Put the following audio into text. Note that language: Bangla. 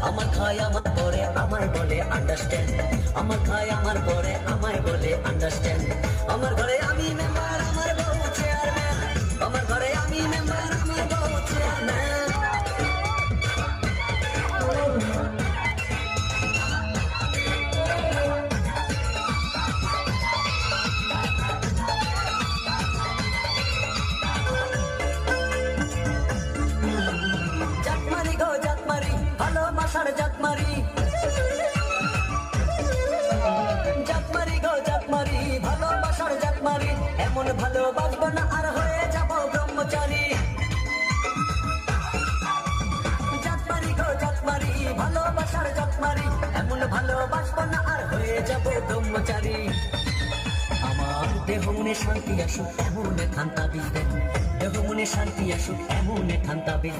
আমার খায় আমার পরে আমায় বলে আন্ডারস্ট্যান্ড, আমার খায় আমার পরে আমায় বলে আন্ডারস্ট্যান্ড। আমার ঘরে আমি মেম্বার, আমার বউ চেয়ারম্যান, আমার ঘরে আমি মেম্বার, আমার বউ চেয়ারম্যান। জাতমারি গো জাতমারি, ভালোবাসার জাতমারি, জাতমারি গো জাতমারি, ভালোবাসার জাতমারি। এমন ভালোবাসবো না আর হয়ে যাব ব্রহ্মচারী। জাতমারি গো জাতমারি, ভালোবাসার জাতমারি, এমন ভালোবাসবো না আর হয়ে যাব ব্রহ্মচারী। আমার দেহ মনে শান্তি আসুক এমন খান্তা বিষ দেন, দেহ মনে শান্তি আসুক এমন খান্তা বিষ।